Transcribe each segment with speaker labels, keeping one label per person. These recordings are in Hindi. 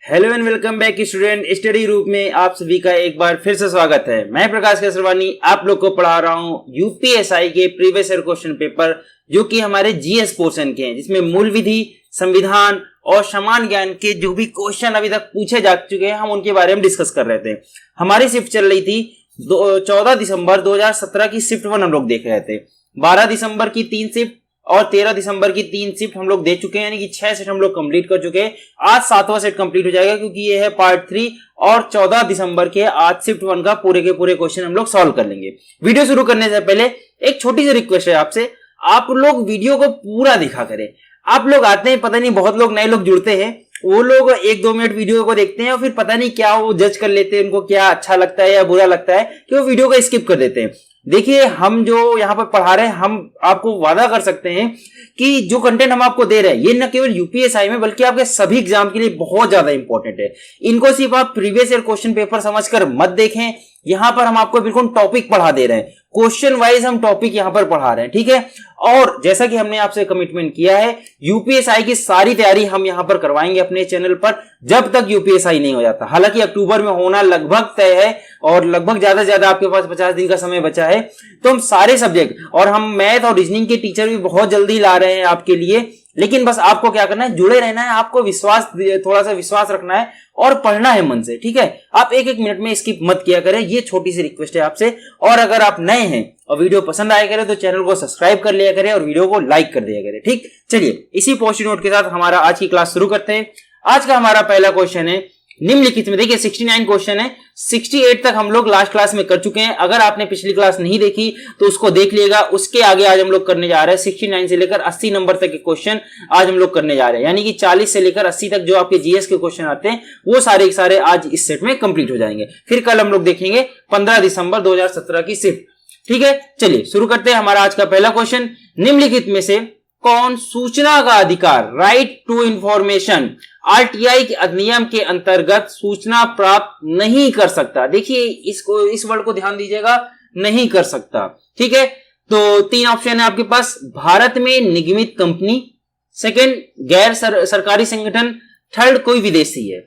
Speaker 1: Hello and welcome back student study group में आप सभी का एक बार फिर से स्वागत है। मैं प्रकाश केसरवानी आप लोग को पढ़ा रहा हूं यूपीएसआई के प्रीवियस ईयर क्वेश्चन पेपर जो कि हमारे जीएस पोर्शन के हैं, जिसमें मूल विधि, संविधान और समान ज्ञान के जो भी क्वेश्चन अभी तक पूछे जा चुके हैं हम उनके बारे में डिस्कस कर रहे थे। हमारी शिफ्ट चल रही थी 14 दिसंबर 2017 की शिफ्ट 1 हम लोग देख रहे थे। 12 दिसंबर की 3 शिफ्ट और 13 दिसंबर की 3 शिफ्ट हम लोग दे चुके हैं, यानी कि 6 सेट हम लोग कंप्लीट कर चुके हैं। आज 7वां सेट कंप्लीट हो जाएगा क्योंकि ये है पार्ट 3 और 14 दिसंबर के आज शिफ्ट 1 का पूरे के पूरे क्वेश्चन हम लोग सॉल्व कर लेंगे। वीडियो शुरू करने से पहले एक छोटी सी रिक्वेस्ट है आपसे, आप लोग वीडियो को पूरा देखा करें। आप लोग आते हैं, पता नहीं बहुत लोग नए लोग जुड़ते हैं, वो लोग 1-2 मिनट वीडियो को देखते हैं और फिर पता नहीं क्या वो जज कर लेते हैं, उनको क्या अच्छा लगता है या बुरा लगता है कि वो वीडियो को स्किप कर देते हैं। देखिए, हम जो यहाँ पर पढ़ा रहे हैं, हम आपको वादा कर सकते हैं कि जो कंटेंट हम आपको दे रहे हैं ये न केवल यूपीएसआई में बल्कि आपके सभी एग्जाम के लिए बहुत ज्यादा इंपॉर्टेंट है। इनको सिर्फ आप प्रीवियस ईयर क्वेश्चन पेपर समझकर मत देखें, यहां पर हम आपको बिल्कुल टॉपिक पढ़ा दे रहे हैं, क्वेश्चन वाइज हम टॉपिक यहां पर पढ़ा रहे हैं, ठीक है। और जैसा कि हमने आपसे कमिटमेंट किया है, यूपीएसआई की सारी तैयारी हम यहां पर करवाएंगे अपने चैनल पर जब तक यूपीएसआई नहीं हो जाता। हालांकि अक्टूबर में होना लगभग तय है और लगभग ज्यादा से ज्यादा आपके पास 50 दिन का समय बचा है, तो हम सारे सब्जेक्ट और हम मैथ और रीजनिंग के टीचर भी बहुत जल्दी ला रहे हैं आपके लिए। लेकिन बस आपको क्या करना है, जुड़े रहना है, आपको विश्वास, थोड़ा सा विश्वास रखना है और पढ़ना है मन से, ठीक है। आप एक मिनट में स्किप मत किया करें, ये छोटी सी रिक्वेस्ट है आपसे। और अगर आप नए हैं और वीडियो पसंद आया करे तो चैनल को सब्सक्राइब कर लिया करें और वीडियो को लाइक कर दिया करें, ठीक। चलिए इसी पॉजिटिव नोट के साथ हमारा आज की क्लास शुरू करते हैं। आज का हमारा पहला क्वेश्चन है निम्नलिखित में, देखिए 69 क्वेश्चन है, 68 तक हम लोग लास्ट क्लास में कर चुके हैं। अगर आपने पिछली क्लास नहीं देखी तो उसको देख लीजिएगा। उसके आगे आज हम लोग करने जा रहे हैं 69 से लेकर 80 नंबर तक के क्वेश्चन आज हम लोग करने जा रहे हैं, यानी कि 40 से लेकर 80 तक जो आपके जीएस के क्वेश्चन आते हैं वो सारे के सारे आज इस सेट में कंप्लीट हो जाएंगे। फिर कल हम लोग देखेंगे 15 दिसंबर 2017 की शिफ्ट, ठीक है। चलिए शुरू करते हैं। हमारा आज का पहला क्वेश्चन, निम्नलिखित में से कौन सूचना का अधिकार, राइट टू इंफॉर्मेशन, आरटीआई के अधिनियम के अंतर्गत सूचना प्राप्त नहीं कर सकता। देखिए इसको, इस वर्ड को ध्यान दीजिएगा, नहीं कर सकता, ठीक है। तो 3 ऑप्शन है आपके पास, भारत में निगमित कंपनी, सेकंड गैर सरकारी संगठन, थर्ड कोई विदेशी है।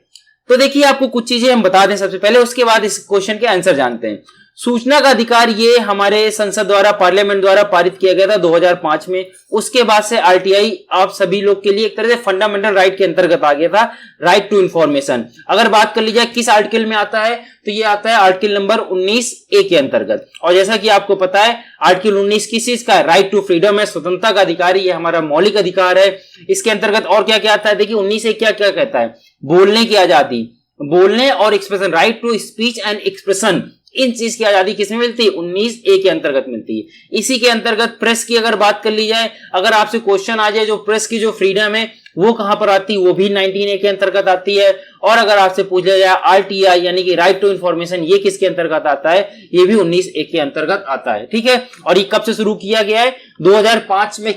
Speaker 1: तो देखिए आपको कुछ चीजें हम बता दें सबसे पहले, उसके बाद इस क्वेश्चन के आंसर जानते हैं। सूचना का अधिकार ये हमारे संसद द्वारा, पार्लियामेंट द्वारा पारित किया गया था 2005 में। उसके बाद से आरटीआई आप सभी लोग के लिए एक तरह से फंडामेंटल राइट के अंतर्गत आ गया था, राइट टू इंफॉर्मेशन। अगर बात कर ली जाए किस आर्टिकल में आता है तो ये आता है आर्टिकल नंबर 19A के अंतर्गत। और जैसा कि आपको पता है आर्टिकल 19 किस चीज का है, राइट टू फ्रीडम है, स्वतंत्रता का अधिकार, ये हमारा मौलिक अधिकार है। इसके अंतर्गत और क्या क्या आता है, देखिए 19A क्या क्या कहता है, बोलने की आजादी, बोलने और expression, right to speech and expression, इन चीज की आजादी किसमें मिलती है, 19A के अंतर्गत मिलती है। इसी के अंतर्गत प्रेस की अगर बात कर ली जाए, अगर आपसे क्वेश्चन आ जाए जो प्रेस की जो फ्रीडम है वो कहां पर आती है, वो भी 19A के अंतर्गत आती है। और अगर आपसे पूछा जाए आरटीआई यानी कि राइट टू इंफॉर्मेशन, ये किसके अंतर्गत आता है, ये भी 19A के अंतर्गत आता है, ठीक है। और ये कब से शुरू किया गया है, 2005 में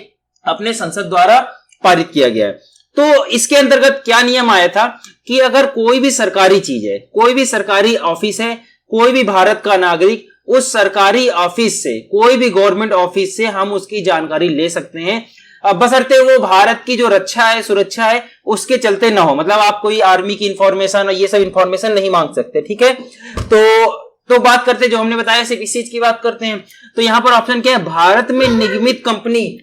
Speaker 1: अपने संसद द्वारा पारित किया गया है। तो इसके अंतर्गत क्या नियम आया था कि अगर कोई भी सरकारी चीज है, कोई भी सरकारी ऑफिस है, कोई भी भारत का नागरिक उस सरकारी ऑफिस से, कोई भी गवर्नमेंट ऑफिस से हम उसकी जानकारी ले सकते हैं, बशर्ते वो भारत की जो रक्षा है, सुरक्षा है, उसके चलते ना हो। मतलब आप कोई आर्मी की इंफॉर्मेशन और ये सब इंफॉर्मेशन नहीं मांग सकते, ठीक है। तो बात करते हैं, जो हमने बताया सिर्फ इस चीज की बात करते हैं। तो यहां पर ऑप्शन क्या है, भारत में निगमित कंपनी,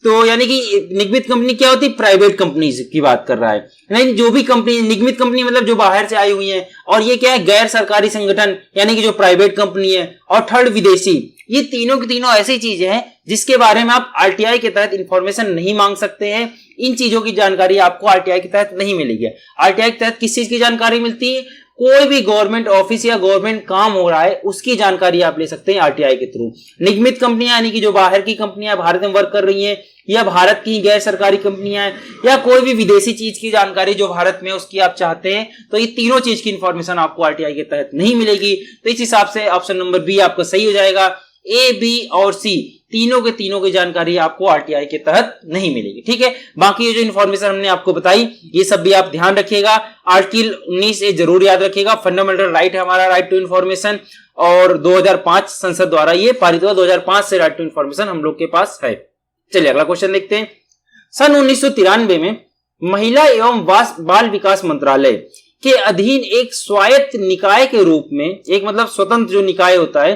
Speaker 1: तो यानी कि निगमित कंपनी क्या होती है, प्राइवेट कंपनी की बात कर रहा है, नहीं जो भी कंपनी, निगमित कंपनी मतलब जो बाहर से आई हुई है। और ये क्या है, गैर सरकारी संगठन यानी कि जो प्राइवेट कंपनी है। और थर्ड विदेशी, ये तीनों की तीनों ऐसी चीजें हैं जिसके बारे में आप आरटीआई के तहत इंफॉर्मेशन नहीं मांग सकते हैं। इन चीजों की जानकारी आपको आरटीआई के तहत नहीं मिलेगी। आरटीआई के तहत किस चीज की जानकारी मिलती है, कोई भी गवर्नमेंट ऑफिस या गवर्नमेंट काम हो रहा है उसकी जानकारी आप ले सकते हैं आरटीआई के थ्रू। निगमित कंपनियां यानी कि जो बाहर की कंपनियां भारत में वर्क कर रही हैं, या भारत की गैर सरकारी कंपनियां हैं, या कोई भी विदेशी चीज की जानकारी जो भारत में उसकी आप चाहते हैं, तो ये तीनों चीज की इंफॉर्मेशन आपको आरटीआई के तहत नहीं मिलेगी। तो इस हिसाब से ऑप्शन नंबर बी आपका सही हो जाएगा। ए, बी और सी तीनों के तीनों की जानकारी आपको आरटीआई के तहत नहीं मिलेगी, ठीक है। बाकी ये जो इन्फॉर्मेशन हमने आपको बताई ये सब भी आप ध्यान रखिएगा। आर्टिकल 19A जरूर याद रखिएगा, फंडामेंटल राइट है हमारा, राइट टू इन्फॉर्मेशन। और 2005 संसद द्वारा ये पारित हुआ, 2005 से राइट टू इन्फॉर्मेशन हम लोग के पास है। चलिए अगला क्वेश्चन देखते हैं। सन 1993 में महिला एवं बाल विकास मंत्रालय के अधीन एक स्वायत्त निकाय के रूप में, एक मतलब स्वतंत्र जो निकाय होता है,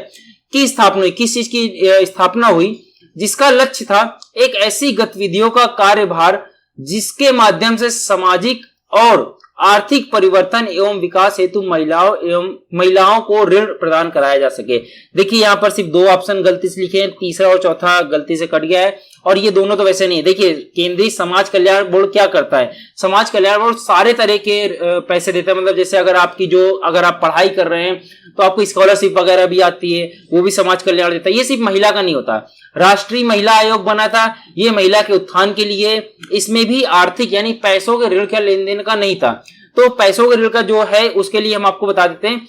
Speaker 1: की स्थापना हुई। किस चीज की स्थापना हुई? जिसका लक्ष्य था एक ऐसी गतिविधियों का कार्यभार जिसके माध्यम से सामाजिक और आर्थिक परिवर्तन एवं विकास हेतु महिलाओं को ऋण प्रदान कराया जा सके। देखिए यहाँ पर सिर्फ 2 ऑप्शन गलती से लिखे हैं, तीसरा और चौथा गलती से कट गया है, और ये दोनों तो वैसे नहीं है। देखिए केंद्रीय समाज कल्याण बोर्ड क्या करता है? समाज कल्याण बोर्ड सारे तरह के पैसे देता है। मतलब जैसे अगर आप पढ़ाई कर रहे हैं तो आपको स्कॉलरशिप वगैरह भी आती है, वो भी समाज कल्याण देता है। ये सिर्फ महिला का नहीं होता। राष्ट्रीय महिला आयोग बना था, ये महिला के उत्थान के लिए। इसमें भी आर्थिक यानी पैसों के ऋण का लेन देन का नहीं था। तो पैसों के ऋण का जो है उसके लिए हम आपको बता देते हैं,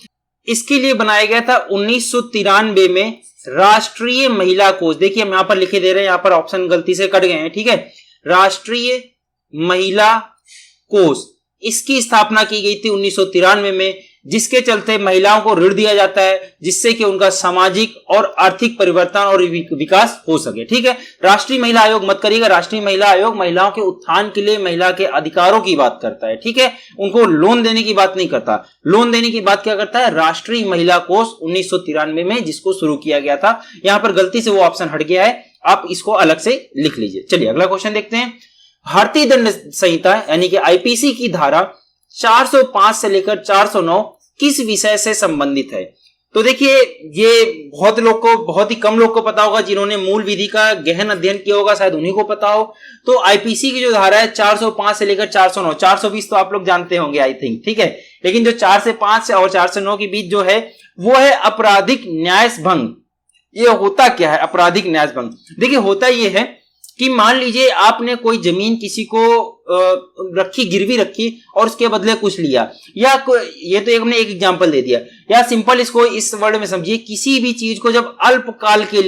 Speaker 1: इसके लिए बनाया गया था 1993 में राष्ट्रीय महिला कोष। देखिए हम यहां पर लिखे दे रहे हैं, यहां पर ऑप्शन गलती से कट गए हैं, ठीक है। राष्ट्रीय महिला कोष, इसकी स्थापना की गई थी 1993 में, जिसके चलते महिलाओं को ऋण दिया जाता है जिससे कि उनका सामाजिक और आर्थिक परिवर्तन और विकास हो सके, ठीक है। राष्ट्रीय महिला आयोग मत करिएगा, राष्ट्रीय महिला आयोग महिलाओं के उत्थान के लिए महिला के अधिकारों की बात करता है, ठीक है। उनको लोन देने की बात नहीं करता। लोन देने की बात क्या करता है? राष्ट्रीय महिला कोष 1993 में, जिसको शुरू किया गया था। यहां पर गलती से वो ऑप्शन हट गया है, आप इसको अलग से लिख लीजिए। चलिए अगला क्वेश्चन देखते हैं। भारतीय दंड संहिता यानी कि आईपीसी की धारा 405 से लेकर 409 किस विषय से संबंधित है? तो देखिए ये बहुत ही कम लोग को पता होगा, जिन्होंने मूल विधि का गहन अध्ययन किया होगा शायद उन्हीं को पता हो। तो आईपीसी की जो धारा है 405 से लेकर 409, 420 तो आप लोग जानते होंगे आई थिंक, ठीक है। लेकिन जो 4 से 5 और 4 से 9 के बीच जो है वो है आपराधिक न्याय भंग। ये होता क्या है आपराधिक न्याय भंग? देखिए होता ये है कि मान लीजिए आपने कोई जमीन किसी को रखी, गिरवी रखी और उसके बदले कुछ लिया, या ये तो हमने एक एग्जांपल दे दिया, या सिंपल इसको इस वर्ड में समझिए, किसी भी चीज को जब अल्पकाल के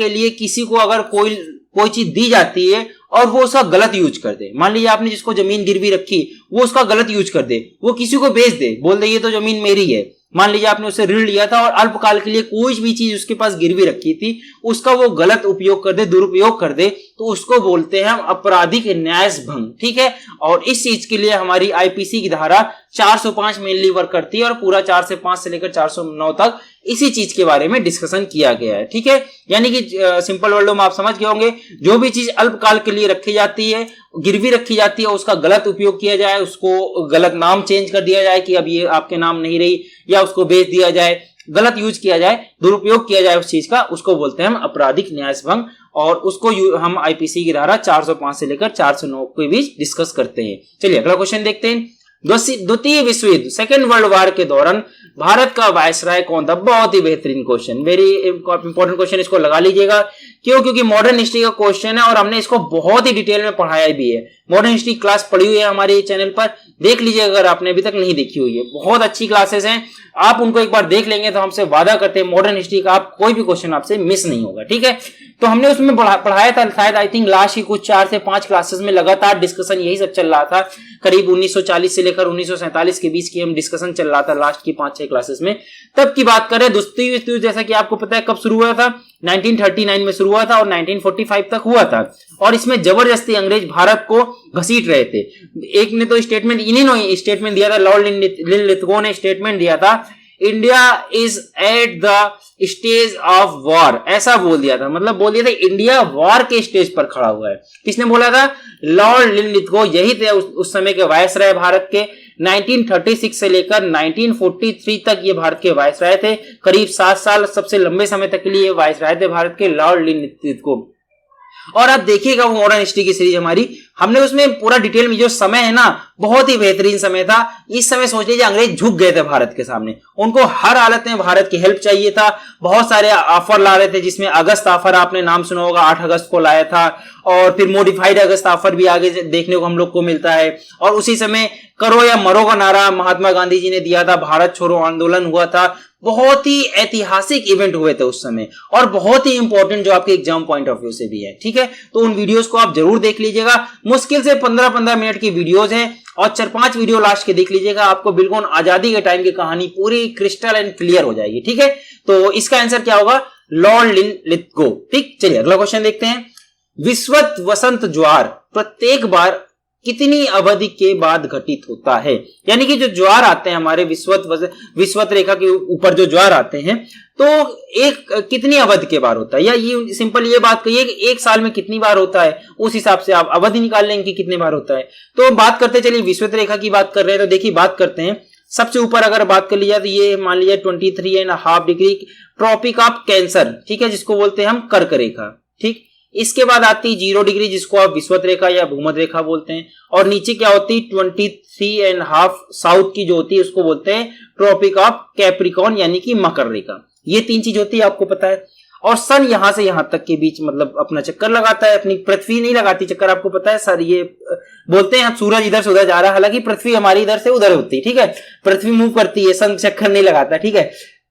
Speaker 1: लिए किसी को अगर कोई चीज दी जाती है और वो उसका गलत यूज कर दे। मान लीजिए आपने जिसको जमीन गिरवी रखी वो उसका गलत यूज कर दे, वो किसी को बेच दे, बोल दे ये तो जमीन मेरी है। मान लीजिए आपने उससे ऋण लिया था और अल्पकाल के लिए कोई भी चीज उसके पास गिरवी रखी थी, उसका वो गलत उपयोग कर दे, दुरुपयोग कर दे, तो उसको बोलते हैं हम आपराधिक न्याय भंग, ठीक है। और इस चीज के लिए हमारी आईपीसी की धारा 405 मेनली वर्क करती है और पूरा 4 से 5 से लेकर 409 तक इसी चीज के बारे में डिस्कशन किया गया है, ठीक है। यानी कि सिंपल वर्डों में आप समझ गए होंगे, जो भी चीज अल्पकाल के लिए रखी जाती है, गिरवी रखी जाती है, उसका गलत उपयोग किया जाए, उसको गलत नाम चेंज कर दिया जाए कि अब ये आपके नाम नहीं रही, या उसको बेच दिया जाए, गलत यूज किया जाए, दुरुपयोग किया जाए उस चीज का, उसको बोलते हैं हम आपराधिक न्याय भंग। और उसको हम आईपीसी की धारा 405 से लेकर 409 के बीच डिस्कस करते हैं। चलिए अगला क्वेश्चन देखते हैं। द्वितीय विश्व युद्ध सेकेंड वर्ल्ड वॉर के दौरान भारत का वायसराय कौन था? बहुत ही बेहतरीन क्वेश्चन, वेरी इंपॉर्टेंट क्वेश्चन, इसको लगा लीजिएगा। क्यों? क्योंकि मॉडर्न हिस्ट्री का क्वेश्चन है और हमने इसको बहुत ही डिटेल में पढ़ाया भी है। मॉडर्न हिस्ट्री क्लास पढ़ी हुई है हमारे चैनल पर, देख लीजिए अगर आपने अभी तक नहीं देखी हुई है। बहुत अच्छी क्लासेस हैं, आप उनको एक बार देख लेंगे तो हमसे वादा करते हैं मॉडर्न हिस्ट्री का आप कोई भी क्वेश्चन आपसे मिस नहीं होगा, ठीक है। तो हमने उसमें पढ़ाया था शायद आई थिंक लास्ट की कुछ 4 से 5 क्लासेस में लगातार डिस्कशन यही सब चल रहा था। करीब 1940 से लेकर 1947 के बीच की हम डिस्कशन चल रहा था लास्ट की 5-6 क्लासेस में। तब की बात करें द्वितीय विश्व युद्ध, जैसा कि आपको पता है कब शुरू हुआ था, 1939 में शुरू हुआ था और 1945 तक हुआ था। और इसमें जबरदस्ती अंग्रेज भारत को घसीट रहे थे। एक ने तो स्टेटमेंट, इन्हीं स्टेटमेंट दिया था, लॉर्ड लिथगो ने स्टेटमेंट दिया था, India is at the stage of war, ऐसा बोल दिया था। मतलब बोल दिया था इंडिया वॉर के स्टेज पर खड़ा हुआ है। किसने बोला था? Lord Lithgow. यही थे उस समय के वायसराय भारत के। 1936 से लेकर 1943 तक ये भारत के वायसराय थे। करीब 7 साल सबसे लंबे समय तक के लिए वायसराय थे भारत के लॉर्ड लिथगो। और आप देखिएगा वो मॉडर्न हिस्ट्री की सीरीज हमारी, हमने उसमें पूरा डिटेल में जो समय है ना, बहुत ही बेहतरीन समय था। इस समय सोच लीजिए अंग्रेज झुक गए थे भारत के सामने, उनको हर हालत में भारत की हेल्प चाहिए था। बहुत सारे ऑफर ला रहे थे, जिसमें अगस्त ऑफर आपने नाम सुना होगा, 8 अगस्त को लाया था। और फिर मॉडिफाइड अगस्त ऑफर भी आगे देखने को हम लोग को मिलता है। और उसी समय करो या मरो का नारा महात्मा गांधी जी ने दिया था, भारत छोड़ो आंदोलन हुआ था। बहुत ही ऐतिहासिक इवेंट हुए थे उस समय और बहुत ही इंपॉर्टेंट जो आपके एग्जाम पॉइंट ऑफ व्यू से भी है, ठीक है। तो उन वीडियोस को आप जरूर देख लीजिएगा। मुश्किल से 15-15 मिनट की वीडियोस हैं और 4-5 वीडियो लास्ट के देख लीजिएगा, आपको बिल्कुल आजादी के टाइम की कहानी पूरी क्रिस्टल एंड क्लियर हो जाएगी, ठीक है। तो इसका आंसर क्या होगा? लॉर्ड लिथगो, ठीक। चलिए अगला क्वेश्चन देखते हैं। विश्वत वसंत ज्वार प्रत्येक बार कितनी अवधि के बाद घटित होता है। यानी कि जो ज्वार आते हैं हमारे विषुवत रेखा के ऊपर जो ज्वार आते हैं, तो एक कितनी अवधि के बार होता है, या ये सिंपल ये बात कहिए कि एक साल में कितनी बार होता है, उस हिसाब से आप अवधि निकाल लेंगे कि कितने बार होता है। तो बात करते चलिए विषुवत रेखा की बात कर रहे हैं, तो देखिए बात करते हैं सबसे ऊपर अगर बात कर लिया तो ये मान लीजिए 23.5 डिग्री ट्रॉपिक ऑफ कैंसर, ठीक है, जिसको बोलते हैं हम कर्क रेखा। ठीक, इसके बाद आती 0 डिग्री जिसको आप विषुवत रेखा या भूमध्य रेखा बोलते हैं, और नीचे क्या होती है 23.5 साउथ की जो होती है उसको बोलते हैं ट्रॉपिक ऑफ कैप्रिकॉर्न यानी कि मकर रेखा। ये 3 चीज होती है, आपको पता है। और सन यहां से यहां तक के बीच मतलब अपना चक्कर लगाता है, अपनी पृथ्वी नहीं लगाती चक्कर, आपको पता है सर। ये बोलते हैं सूरज इधर से उधर जा रहा है, हालांकि पृथ्वी हमारी इधर से उधर होती है, ठीक है, पृथ्वी मूव करती है, सन चक्कर नहीं लगाता, ठीक है।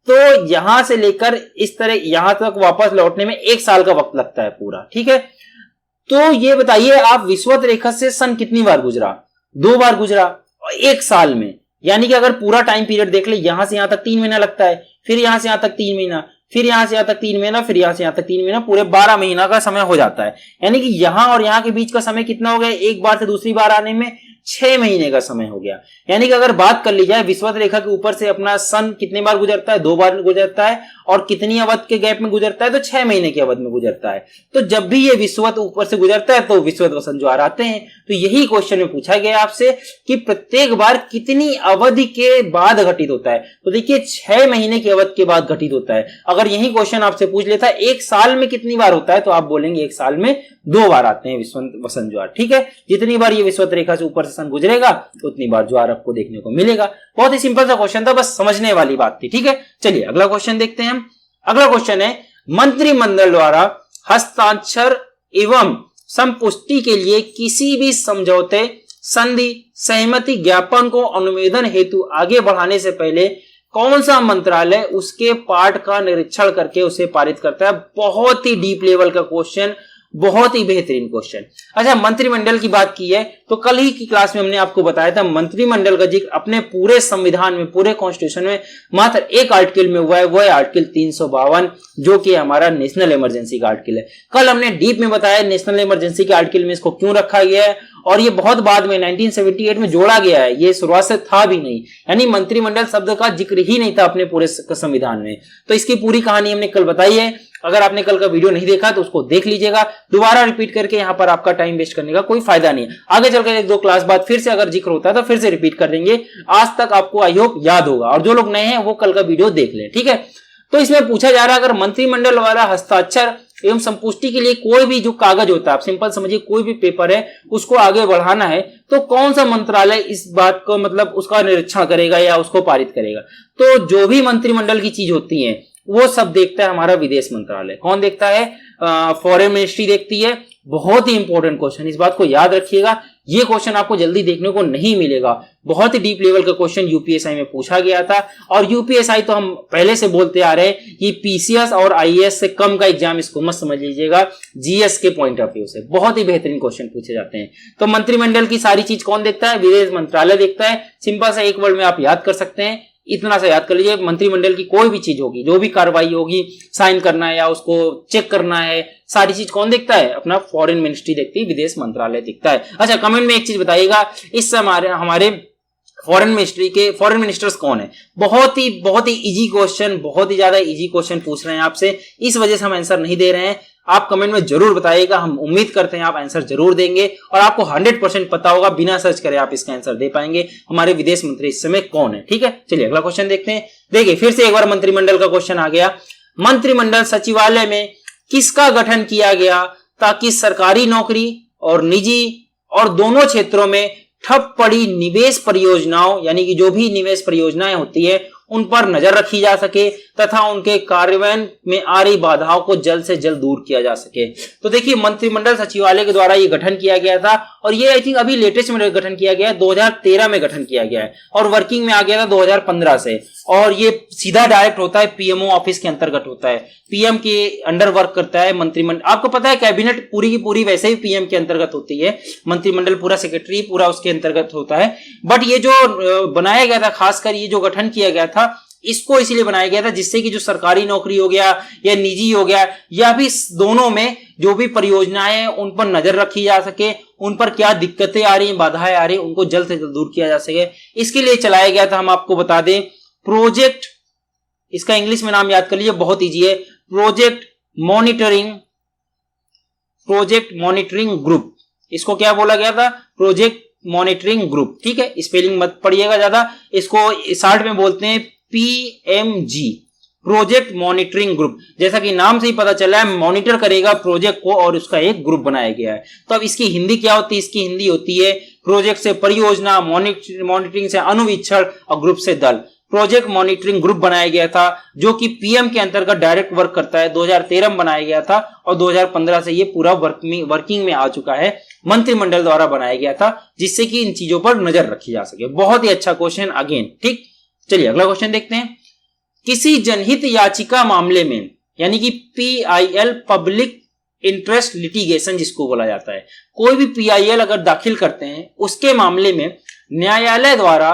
Speaker 1: तो यहां से लेकर इस तरह यहां तक वापस लौटने में 1 साल का वक्त लगता है पूरा, ठीक है। तो ये बताइए आप विषुवत रेखा से सन कितनी बार गुजरा? 2 बार गुजरा 1 साल में। यानी कि अगर पूरा टाइम पीरियड देख ले, यहां से यहां तक 3 महीना लगता है, फिर यहां से यहां तक 3 महीना, फिर यहां से यहां तक 3 महीना, फिर यहां से यहां तक 3 महीना, पूरे 12 महीना का समय हो जाता है। यानी कि यहां और यहां के बीच का समय कितना हो गया? एक बार से दूसरी बार आने में 6 महीने का समय हो गया। यानी कि अगर बात कर ली जाए विषुवत रेखा के ऊपर से अपना सन कितने बार गुजरता है? 2 बार गुजरता है, और कितनी अवधि के गैप में गुजरता है? तो 6 महीने की अवधि में गुजरता है। तो जब भी ये विषुवत ऊपर से गुजरता है तो विषुवत वसंत ज्वार आते हैं। तो यही क्वेश्चन में पूछा गया आपसे कि प्रत्येक बार कितनी अवधि के बाद घटित होता है। तो देखिए 6 महीने की अवधि के बाद घटित होता है। अगर यही क्वेश्चन आपसे पूछ लेता है 1 साल में कितनी बार होता है, तो आप बोलेंगे 1 साल में 2 बार आते हैं विषुवत वसंत ज्वार, ठीक है। जितनी बार ये विषुवत रेखा से ऊपर से सन गुजरेगा उतनी बार ज्वार आपको देखने को मिलेगा। बहुत ही सिंपल सा क्वेश्चन था, बस समझने वाली बात थी, ठीक है। चलिए अगला क्वेश्चन देखते हैं हम। अगला क्वेश्चन है मंत्रिमंडल द्वारा हस्ताक्षर एवं संपुष्टि के लिए किसी भी समझौते, संधि, सहमति ज्ञापन को अनुमोदन हेतु आगे बढ़ाने से पहले कौन सा मंत्रालय उसके पाठ का निरीक्षण करके उसे पारित करता है? बहुत ही डीप लेवल का क्वेश्चन, बहुत ही बेहतरीन क्वेश्चन। अच्छा, मंत्रिमंडल की बात की है तो कल ही की क्लास में हमने आपको बताया था मंत्रिमंडल का जिक्र अपने पूरे संविधान में, पूरे कॉन्स्टिट्यूशन में मात्र एक आर्टिकल में हुआ है, वो है आर्टिकल 352, जो कि हमारा नेशनल इमरजेंसी का आर्टिकल है। कल हमने डीप में बताया नेशनल इमरजेंसी के आर्टिकल में इसको क्यों रखा गया है, और ये बहुत बाद में 1978 में जोड़ा गया है, ये शुरुआत से था भी नहीं। यानी मंत्रिमंडल शब्द का जिक्र ही नहीं था अपने पूरे संविधान में। तो इसकी पूरी कहानी हमने कल बताई है। अगर आपने कल का वीडियो नहीं देखा तो उसको देख लीजिएगा। दोबारा रिपीट करके यहाँ पर आपका टाइम वेस्ट करने का कोई फायदा नहीं है। आगे चलकर 1-2 क्लास बाद फिर से अगर जिक्र होता है तो फिर से रिपीट कर देंगे। आज तक आपको आई होप याद होगा, और जो लोग नए हैं वो कल का वीडियो देख लें, ठीक है। तो इसमें पूछा जा रहा है अगर मंत्रिमंडल वाला हस्ताक्षर एवं संपुष्टि के लिए कोई भी जो कागज होता है, आप सिंपल समझिए कोई भी पेपर है उसको आगे बढ़ाना है, तो कौन सा मंत्रालय इस बात को मतलब उसका निरीक्षण करेगा या उसको पारित करेगा? तो जो भी मंत्रिमंडल की चीज होती है वो सब देखता है हमारा विदेश मंत्रालय। कौन देखता है? फॉरेन मिनिस्ट्री देखती है। बहुत ही इंपॉर्टेंट क्वेश्चन, इस बात को याद रखिएगा। ये क्वेश्चन आपको जल्दी देखने को नहीं मिलेगा। बहुत ही डीप लेवल का क्वेश्चन यूपीएसआई में पूछा गया था, और यूपीएसआई तो हम पहले से बोलते आ रहे हैं कि पीसीएस और आईएएस से कम का एग्जाम, इसको मत समझ लीजिएगा। जीएस के पॉइंट ऑफ व्यू से बहुत ही बेहतरीन क्वेश्चन पूछे जाते हैं। तो मंत्रिमंडल की सारी चीज कौन देखता है? विदेश मंत्रालय देखता है। सिंपल सा एक वर्ड में आप याद कर सकते हैं, इतना सा याद कर लीजिए। मंत्रिमंडल की कोई भी चीज होगी, जो भी कार्रवाई होगी, साइन करना है या उसको चेक करना है, सारी चीज कौन देखता है? अपना फॉरेन मिनिस्ट्री देखती है, विदेश मंत्रालय देखता है। अच्छा, कमेंट में एक चीज बताइएगा, इस हमारे फॉरेन मिनिस्ट्री के फॉरेन मिनिस्टर्स कौन है? बहुत ही इजी क्वेश्चन, बहुत ही ज्यादा इजी क्वेश्चन पूछ रहे हैं आपसे, इस वजह से हम आंसर नहीं दे रहे हैं। आप कमेंट में जरूर बताइएगा, हम उम्मीद करते हैं आप आंसर जरूर देंगे, और आपको 100% पता होगा, बिना सर्च करे आप इसका आंसर दे पाएंगे। हमारे विदेश मंत्री इस समय कौन है? ठीक है, चलिए अगला क्वेश्चन देखते हैं। देखिए फिर से एक बार मंत्रिमंडल का क्वेश्चन आ गया। मंत्रिमंडल सचिवालय में किसका गठन किया गया ताकि सरकारी नौकरी और निजी और दोनों क्षेत्रों में ठप पड़ी निवेश परियोजनाओं, यानी कि जो भी निवेश परियोजनाएं होती है उन पर नजर रखी जा सके तथा उनके कार्यान्वयन में आ रही बाधाओं को जल्द से जल्द दूर किया जा सके। तो देखिए मंत्रिमंडल सचिवालय के द्वारा ये गठन किया गया था, और ये आई थिंक अभी लेटेस्ट में गठन किया गया है, 2013 में गठन किया गया है, और वर्किंग में आ गया था 2015 से। और ये सीधा डायरेक्ट होता है पीएमओ ऑफिस के अंतर्गत होता है, पीएम के अंडर वर्क करता है मंत्रिमंडल। आपको पता है कैबिनेट पूरी की पूरी वैसे ही पीएम के अंतर्गत होती है, मंत्रिमंडल पूरा सेक्रेटरी पूरा उसके अंतर्गत होता है। बट ये जो बनाया गया था, खासकर ये जो गठन किया गया था, इसको इसीलिए बनाया गया था जिससे कि जो सरकारी नौकरी हो गया या निजी हो गया, या भी दोनों में जो भी परियोजनाएं उन पर नजर रखी जा सके, उन पर क्या दिक्कतें आ रही हैं, बाधाएं आ रही हैं, उनको जल्द से जल्द दूर किया जा सके, इसके लिए चलाया गया था। हम आपको बता दें प्रोजेक्ट, इसका इंग्लिश में नाम याद कर लीजिए, बहुत ईजी है, प्रोजेक्ट मॉनिटरिंग ग्रुप। इसको क्या बोला गया था? Project monitoring group. ठीक है, स्पेलिंग मत पढ़िएगा ज्यादा, इसको शॉर्ट में बोलते हैं पीएमजी, प्रोजेक्ट मॉनिटरिंग ग्रुप। जैसा कि नाम से ही पता चला है, मॉनिटर करेगा प्रोजेक्ट को और उसका एक ग्रुप बनाया गया है। तो अब इसकी हिंदी क्या होती है? इसकी हिंदी होती है प्रोजेक्ट से परियोजना, मॉनिटरिंग से अनुवीक्षण और ग्रुप से दल। प्रोजेक्ट मॉनिटरिंग ग्रुप बनाया गया था जो कि पीएम के अंतर्गत डायरेक्ट वर्क करता है। 2013 में बनाया गया था और 2015 से ये पूरा वर्किंग में आ चुका है, मंत्रिमंडल द्वारा बनाया गया था, जिससे कि इन चीजों पर नजर रखी जा सके। बहुत ही अच्छा क्वेश्चन अगेन। ठीक, चलिए अगला क्वेश्चन देखते हैं। किसी जनहित याचिका मामले में, यानी कि पीआईएल, पब्लिक इंटरेस्ट लिटिगेशन जिसको बोला जाता है, कोई भी पीआईएल अगर दाखिल करते हैं, उसके मामले में न्यायालय द्वारा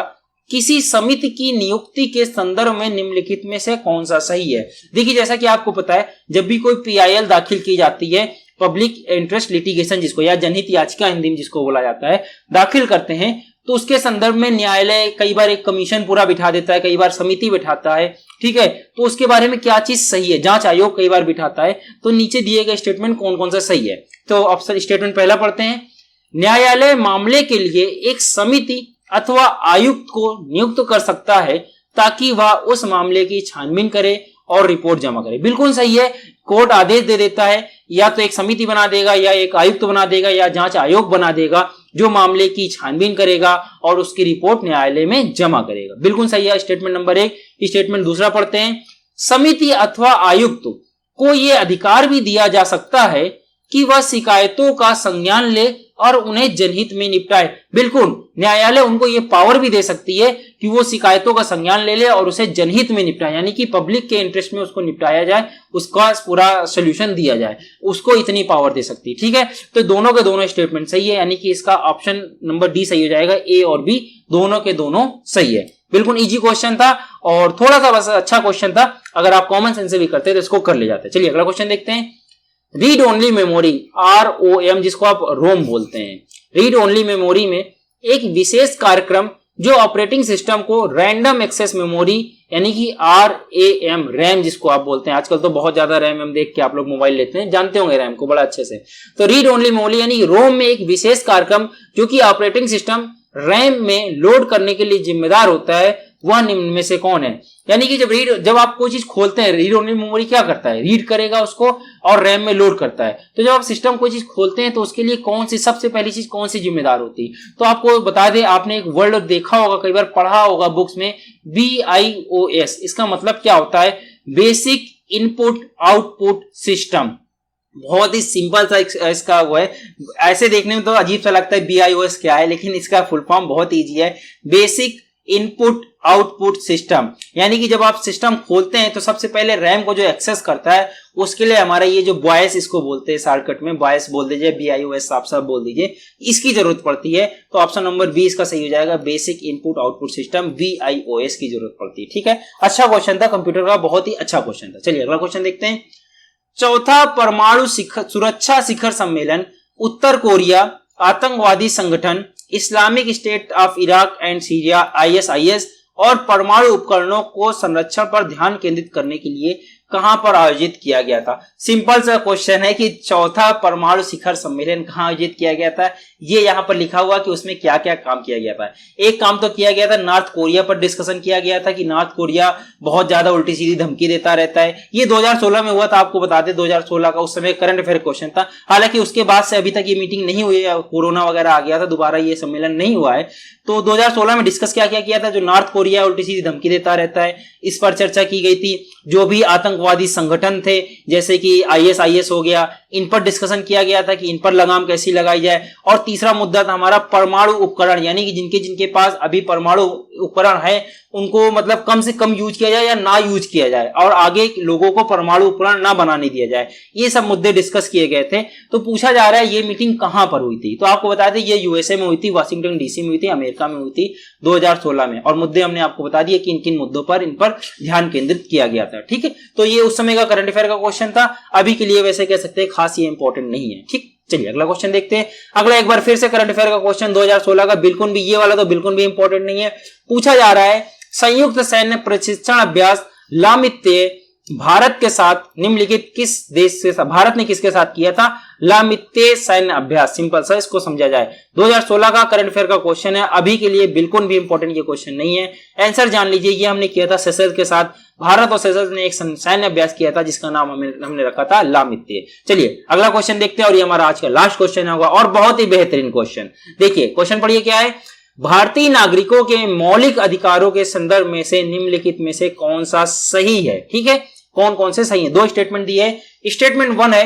Speaker 1: किसी समिति की नियुक्ति के संदर्भ में निम्नलिखित में से कौन सा सही है? देखिए, जैसा कि आपको पता है, जब भी कोई पीआईएल दाखिल की जाती है, पब्लिक इंटरेस्ट लिटिगेशन जिसको, या जनहित याचिका हिंदी में जिसको बोला जाता है, दाखिल करते हैं, तो उसके संदर्भ में न्यायालय कई बार एक कमीशन पूरा बिठा देता है, कई बार समिति बिठाता है। ठीक है, तो उसके बारे में क्या चीज सही है, जांच आयोग कई बार बिठाता है। तो नीचे दिए गए स्टेटमेंट कौन कौन सा सही है? तो ऑप्शन स्टेटमेंट पहला पढ़ते हैं। न्यायालय मामले के लिए एक समिति अथवा आयुक्त को नियुक्त कर सकता है ताकि वह उस मामले की छानबीन करे और रिपोर्ट जमा करे। बिल्कुल सही है, कोर्ट आदेश दे देता है, या तो एक समिति बना देगा, या एक आयुक्त बना देगा, या जांच आयोग बना देगा जो मामले की छानबीन करेगा और उसकी रिपोर्ट न्यायालय में जमा करेगा। बिल्कुल सही है स्टेटमेंट नंबर 1। स्टेटमेंट दूसरा पढ़ते हैं। समिति अथवा आयुक्त को यह अधिकार भी दिया जा सकता है कि वह शिकायतों का संज्ञान ले और उन्हें जनहित में निपटाए। बिल्कुल, न्यायालय उनको ये पावर भी दे सकती है कि वो शिकायतों का संज्ञान ले ले और उसे जनहित में निपटाए, यानी कि पब्लिक के इंटरेस्ट में उसको निपटाया जाए, उसका पूरा सोल्यूशन दिया जाए, उसको इतनी पावर दे सकती है। ठीक है, तो दोनों के दोनों स्टेटमेंट सही है, यानी कि इसका ऑप्शन नंबर डी सही हो जाएगा। ए और बी दोनों के दोनों सही है। बिल्कुल इजी क्वेश्चन था और थोड़ा सा बस अच्छा क्वेश्चन था, अगर आप कॉमन सेंस से भी करते तो इसको कर ले जाते। चलिए अगला क्वेश्चन देखते हैं। रीड ओनली मेमोरी, ROM जिसको आप रोम बोलते हैं, रीड ओनली मेमोरी में एक विशेष कार्यक्रम जो ऑपरेटिंग सिस्टम को रैंडम एक्सेस मेमोरी, यानी कि RAM, रैम जिसको आप बोलते हैं, आजकल तो बहुत ज्यादा रैम हम देख के आप लोग मोबाइल लेते हैं, जानते होंगे रैम को बड़ा अच्छे से। तो रीड ओनली मेमोरी यानी रोम में एक विशेष कार्यक्रम जो कि ऑपरेटिंग सिस्टम रैम में लोड करने के लिए जिम्मेदार होता है, वह निम्न में से कौन है? यानी कि जब आप कोई चीज खोलते हैं, रीड ओनली मेमोरी क्या करता है? रीड करेगा उसको और रैम में लोड करता है। तो जब आप सिस्टम कोई चीज खोलते हैं तो उसके लिए कौन सी सबसे पहली चीज कौन सी जिम्मेदार होती है? तो आपको बता दें, आपने एक वर्ड देखा होगा, कई बार पढ़ा होगा बुक्स में, BIOS। इसका मतलब क्या होता है? Basic input output system. बहुत ही सिंपल सा इसका वो है, ऐसे देखने में तो अजीब सा लगता है BIOS क्या है, लेकिन इसका फुल फॉर्म बहुत ईजी है, बेसिक इनपुट आउटपुट सिस्टम। यानी कि जब आप सिस्टम खोलते हैं तो सबसे पहले रैम को जो एक्सेस करता है, उसके लिए हमारा ये जो BIOS इसको बोलते हैं, शॉर्टकट में BIOS बोल दीजिए, BIOS आप सब बोल दीजिए, इसकी जरूरत पड़ती है। तो ऑप्शन नंबर बी इसका सही हो जाएगा, basic input output system, BIOS की जरूरत पड़ती है। ठीक है, अच्छा क्वेश्चन था, कंप्यूटर का बहुत ही अच्छा क्वेश्चन था। चलिए अगला क्वेश्चन देखते हैं। चौथा परमाणु सुरक्षा शिखर सम्मेलन उत्तर कोरिया, आतंकवादी संगठन Islamic state of Iraq and Syria ISIS और परमाणु उपकरणों को संरक्षण पर ध्यान केंद्रित करने के लिए कहां पर आयोजित किया गया था? सिंपल सा क्वेश्चन है कि चौथा परमाणु शिखर सम्मेलन कहां आयोजित किया गया था, ये यहां पर लिखा हुआ कि उसमें क्या क्या काम किया गया था। एक काम तो किया गया था, नॉर्थ कोरिया पर डिस्कशन किया गया था कि नॉर्थ कोरिया बहुत ज्यादा उल्टी सीधी धमकी देता रहता है। ये 2016 में हुआ था, आपको बता दें 2016 का उस समय करंट अफेयर क्वेश्चन था। हालांकि उसके बाद से अभी तक ये मीटिंग नहीं हुई है, कोरोना वगैरह आ गया था, दोबारा ये सम्मेलन नहीं हुआ है। तो 2016 में डिस्कस क्या क्या किया था? जो नॉर्थ कोरिया उल्टी सीधी धमकी देता रहता है, इस पर चर्चा की गई थी। जो भी आतंकवादी संगठन थे जैसे कि ISIS हो गया, इन पर डिस्कशन किया गया था कि इन पर लगाम कैसी लगाई जाए। और तीसरा मुद्दा था हमारा परमाणु उपकरण, यानी कि जिनके पास अभी परमाणु उपकरण है उनको मतलब कम से कम यूज किया जाए या ना यूज किया जाए, और आगे लोगों को परमाणु उपकरण ना बनाने दिया जाए। ये सब मुद्दे डिस्कस किए गए थे। तो पूछा जा रहा है ये मीटिंग कहां पर हुई थी? तो आपको बता दें ये USA में हुई थी, वाशिंगटन DC में हुई थी, अमेरिका में हुई थी 2016 में। और मुद्दे हमने आपको बता दिए कि इन किन मुद्दों पर इन पर ध्यान केंद्रित किया गया था। ठीक है, तो ये उस समय का करंट अफेयर का क्वेश्चन था। अभी के लिए वैसे कह सकते हैं खास ये इंपॉर्टेंट नहीं है। ठीक, चलिए अगला क्वेश्चन देखते हैं। अगला एक बार फिर से करंट अफेयर का क्वेश्चन 2016 का, बिल्कुल भी ये वाला तो बिल्कुल भी इंपॉर्टेंट नहीं है। पूछा जा रहा है संयुक्त सैन्य प्रशिक्षण अभ्यास लामित्य भारत के साथ निम्नलिखित किस देश से, भारत ने किसके साथ किया था लामित्य सैन्य अभ्यास। सिंपल सा इसको समझा जाए। 2016 का करंट अफेयर का क्वेश्चन है, अभी के लिए बिल्कुल भी इंपॉर्टेंट ये क्वेश्चन नहीं है। आंसर जान लीजिए, ये हमने किया था सेशल्स के साथ। भारत और सेशल्स ने एक सैन्य अभ्यास किया था जिसका नाम हमने रखा था लामित्य। चलिए अगला क्वेश्चन देखते हैं और ये हमारा आज का लास्ट क्वेश्चन होगा और बहुत ही बेहतरीन क्वेश्चन। देखिए क्वेश्चन पढ़िए क्या है। भारतीय नागरिकों के मौलिक अधिकारों के संदर्भ में से निम्नलिखित में से कौन सा सही है। ठीक है, कौन कौन से सही है। दो स्टेटमेंट दिए है। स्टेटमेंट 1 है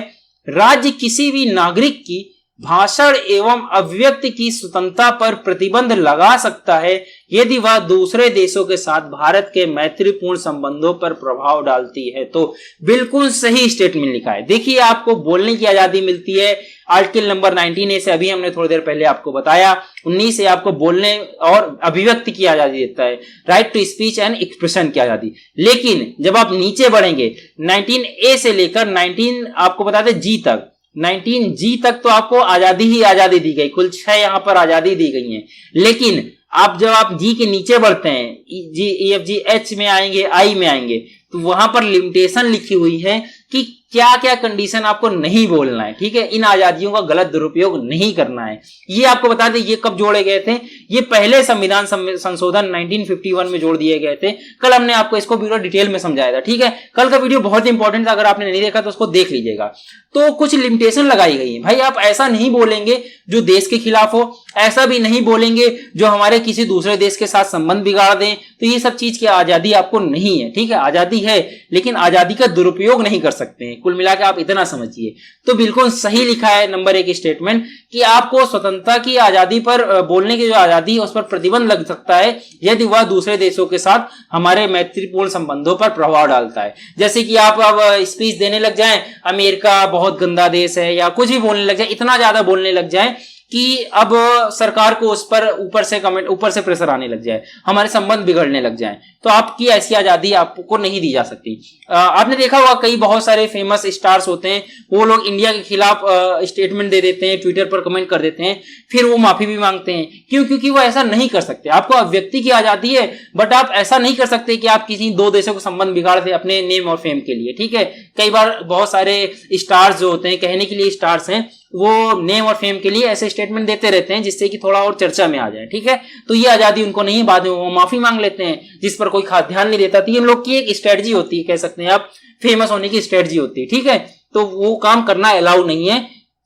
Speaker 1: राज्य किसी भी नागरिक की भाषण एवं अभिव्यक्ति की स्वतंत्रता पर प्रतिबंध लगा सकता है यदि वह दूसरे देशों के साथ भारत के मैत्रीपूर्ण संबंधों पर प्रभाव डालती है। तो बिल्कुल सही स्टेटमेंट लिखा है। देखिए आपको बोलने की आजादी मिलती है आर्टिकल नंबर 19A से, अभी हमने थोड़ी देर पहले आपको बताया। 19 से आपको बोलने और अभिव्यक्ति की आजादी देता है, right to speech and expression की आजादी। लेकिन जब आप नीचे बढ़ेंगे 19A से लेकर 19 आपको बताते G तक, 19G तक तो आपको आजादी ही आजादी दी गई। कुल 6 यहां पर आजादी दी गई है। लेकिन आप जब आप जी के नीचे बढ़ते हैं, जी EFG H में आएंगे, I में आएंगे, तो वहां पर लिमिटेशन लिखी हुई है कि क्या क्या कंडीशन आपको नहीं बोलना है। ठीक है, इन आजादियों का गलत दुरुपयोग नहीं करना है। ये आपको बता दें ये कब जोड़े गए थे, ये पहले संविधान संशोधन 1951 में जोड़ दिए गए थे। कल हमने आपको इसको पूरा डिटेल में समझाया था। ठीक है, कल का वीडियो बहुत इंपॉर्टेंट था, अगर आपने नहीं देखा तो उसको देख लीजिएगा। तो कुछ लिमिटेशन लगाई गई है। भाई आप ऐसा नहीं बोलेंगे जो देश के खिलाफ हो, ऐसा भी नहीं बोलेंगे जो हमारे किसी दूसरे देश के साथ संबंध बिगाड़ दें। तो ये सब चीज की आजादी आपको नहीं है। ठीक है, आजादी है लेकिन आजादी का दुरुपयोग नहीं कर सकते हैं। कुल मिलाकर आप इतना समझिए। तो बिल्कुल सही लिखा है नंबर 1 स्टेटमेंट कि आपको स्वतंत्रता की आजादी पर बोलने की जो आजादी है उस पर प्रतिबंध लग सकता है यदि वह दूसरे देशों के साथ हमारे मैत्रीपूर्ण संबंधों पर प्रभाव डालता है। जैसे कि आप अब स्पीच देने लग जाएं, अमेरिका बहुत गंदा देश है या कुछ भी बोलने लग जाए, इतना ज्यादा बोलने लग जाए कि अब सरकार को उस पर ऊपर से प्रेशर आने लग जाए, हमारे संबंध बिगड़ने लग जाए, तो आपकी ऐसी आजादी आपको नहीं दी जा सकती। आपने देखा होगा कई बहुत सारे फेमस स्टार्स होते हैं, वो लोग इंडिया के खिलाफ स्टेटमेंट दे देते हैं, ट्विटर पर कमेंट कर देते हैं, फिर वो माफी भी मांगते हैं। क्यों? क्योंकि वो ऐसा नहीं कर सकते। आपको अभिव्यक्ति की आजादी है बट आप ऐसा नहीं कर सकते कि आप किसी दो देशों को संबंध बिगाड़ दे अपने नेम और फेम के लिए। ठीक है, कई बार बहुत सारे स्टार्स जो होते हैं, कहने के लिए स्टार्स हैं, वो नेम और फेम के लिए ऐसे स्टेटमेंट देते रहते हैं जिससे कि थोड़ा और चर्चा में आ जाए। ठीक है, तो ये आजादी उनको नहीं, बाद में वो माफी मांग लेते हैं जिस पर कोई खास ध्यान नहीं देता। तो ये लोग की एक स्ट्रेटजी होती है, कह सकते हैं आप, फेमस होने की स्ट्रेटजी होती है। ठीक है, तो वो काम करना अलाउ नहीं है,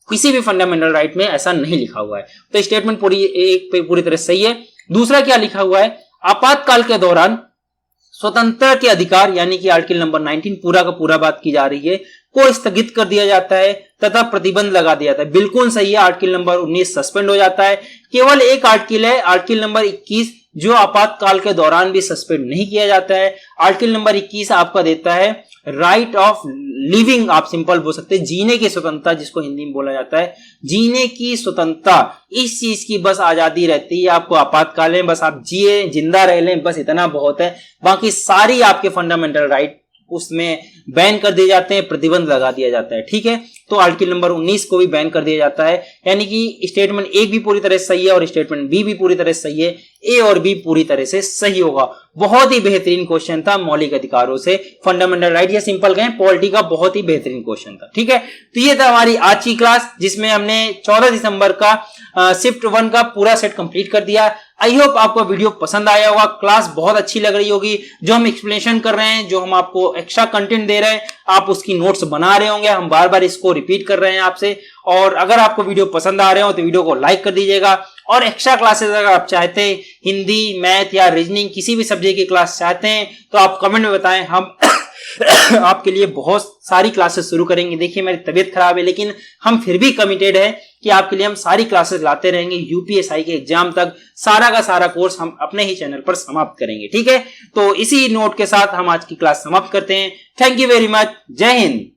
Speaker 1: किसी भी फंडामेंटल राइट में ऐसा नहीं लिखा हुआ है। तो स्टेटमेंट पूरी तरह सही है। दूसरा क्या लिखा हुआ है, आपातकाल के दौरान स्वतंत्रता के अधिकार यानी कि आर्टिकल नंबर 19 पूरा का पूरा बात की जा रही है, को स्थगित कर दिया जाता है तथा प्रतिबंध लगा दिया जाता है। बिल्कुल सही है, आर्टिकल नंबर 19 सस्पेंड हो जाता है। केवल एक आर्टिकल है, आर्टिकल नंबर 21, जो आपातकाल के दौरान भी सस्पेंड नहीं किया जाता है। आर्टिकल नंबर 21 आपका देता है राइट ऑफ लिविंग, आप सिंपल बोल सकते हैं जीने की स्वतंत्रता, जिसको हिंदी में बोला जाता है जीने की स्वतंत्रता। इस चीज की बस आजादी रहती है आपको आपातकाल में, बस आप जिए, जिंदा रह लें, बस इतना बहुत है। बाकी सारी आपके फंडामेंटल राइट उसमें बैन कर दिए जाते हैं, प्रतिबंध लगा दिया जाता है। ठीक है, तो आर्टिकल नंबर 19 को भी बैन कर दिया जाता है। यानी कि स्टेटमेंट 1 भी पूरी तरह से सही है और स्टेटमेंट बी भी पूरी तरह से सही है, ए और बी पूरी तरह से सही होगा। बहुत ही बेहतरीन क्वेश्चन था, मौलिक अधिकारों से फंडामेंटल राइट, या सिंपल कहें पॉलिटी का बहुत ही बेहतरीन क्वेश्चन था। ठीक है, तो ये था हमारी आज की क्लास जिसमें हमने 14 दिसंबर का शिफ्ट 1 का पूरा सेट कंप्लीट कर दिया। आई होप आपको वीडियो पसंद आया होगा, क्लास बहुत अच्छी लग रही होगी। जो हम एक्सप्लेनेशन कर रहे हैं, जो हम आपको एक्स्ट्रा कंटेंट दे रहे हैं, आप उसकी नोट्स बना रहे होंगे, हम बार बार इसको रिपीट कर रहे हैं आपसे। और अगर आपको वीडियो पसंद आ रहे हो तो वीडियो को लाइक कर दीजिएगा। और एक्स्ट्रा क्लासेस अगर आप चाहते हैं, हिंदी, मैथ या रीजनिंग किसी भी सब्जेक्ट की क्लास चाहते हैं, तो आप कमेंट में बताएं, हम आपके लिए बहुत सारी क्लासेस शुरू करेंगे। देखिए मेरी तबीयत खराब है लेकिन हम फिर भी कमिटेड है कि आपके लिए हम सारी क्लासेस लाते रहेंगे। यूपीएसआई के एग्जाम तक सारा का सारा कोर्स हम अपने ही चैनल पर समाप्त करेंगे। ठीक है, तो इसी नोट के साथ हम आज की क्लास समाप्त करते हैं। थैंक यू वेरी मच, जय हिंद।